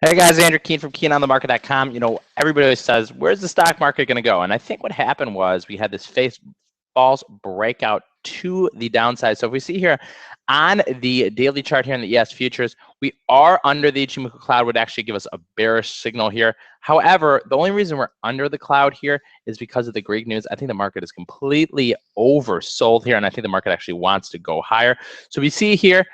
Hey guys, Andrew Keen from KeenOnTheMarket.com. Everybody always says, where's the stock market going to go? And I think what happened was we had this false breakout to the downside. So if we see here on the daily chart here in the ES futures, we are under the Ichimoku cloud, would actually give us a bearish signal here. However, the only reason we're under the cloud here is because of the Greek news. I think the market is completely oversold here, and I think the market actually wants to go higher. So we see here,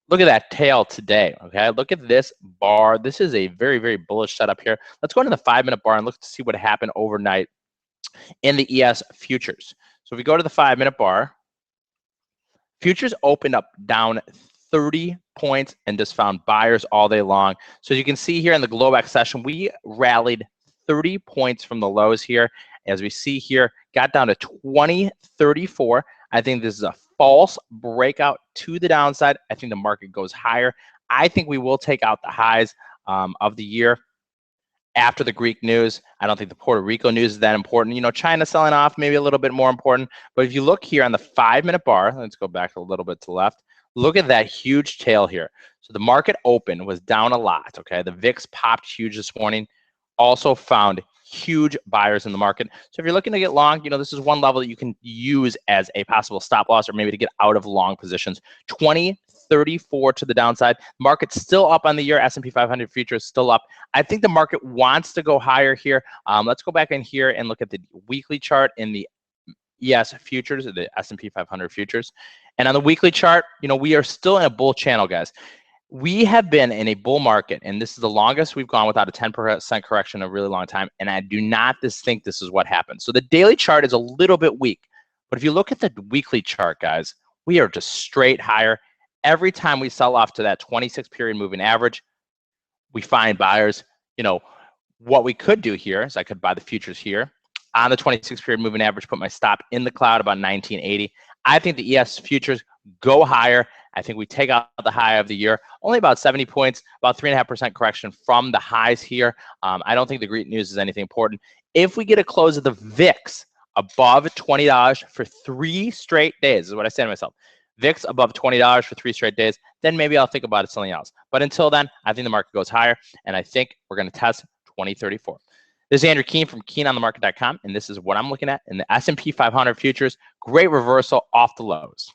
look at that tail today, okay? Look at this bar. This is a very, very bullish setup here. Let's go into the 5-minute bar and look to see what happened overnight in the ES futures. So if we go to the 5-minute bar, futures opened up down 30 points and just found buyers all day long. So as you can see here in the Globex session, we rallied 30 points from the lows here. As we see here, got down to 20.34. I think this is a false breakout to the downside. I think the market goes higher. I think we will take out the highs of the year after the Greek news. I don't think the Puerto Rico news is that important. China selling off maybe a little bit more important. But if you look here on the 5-minute bar, let's go back a little bit to the left. Look at that huge tail here. So the market open was down a lot, okay? The VIX popped huge this morning. Also found huge buyers in the market. So if you're looking to get long, this is one level that you can use as a possible stop loss or maybe to get out of long positions. 20.34 to the downside. Market's still up on the year. S&P 500 futures still up. I think the market wants to go higher here. Let's go back in here and look at the weekly chart in the ES futures, the S&P 500 futures. And on the weekly chart, we are still in a bull channel, guys. We have been in a bull market, and this is the longest we've gone without a 10% correction in a really long time, and I do not think this is what happened. So the daily chart is a little bit weak, but if you look at the weekly chart, guys, we are just straight higher. Every time we sell off to that 26-period moving average, we find buyers. What we could do here is I could buy the futures here on the 26-period moving average, put my stop in the cloud about 1980. I think the ES futures go higher. I think we take out the high of the year, only about 70 points, about 3.5% correction from the highs here. I don't think the Greek news is anything important. If we get a close of the VIX above $20 for 3 straight days, is what I say to myself. VIX above $20 for 3 straight days, then maybe I'll think about something else. But until then, I think the market goes higher, and I think we're going to test 2034. This is Andrew Keen from KeenOnTheMarket.com, and this is what I'm looking at in the S&P 500 futures. Great reversal off the lows.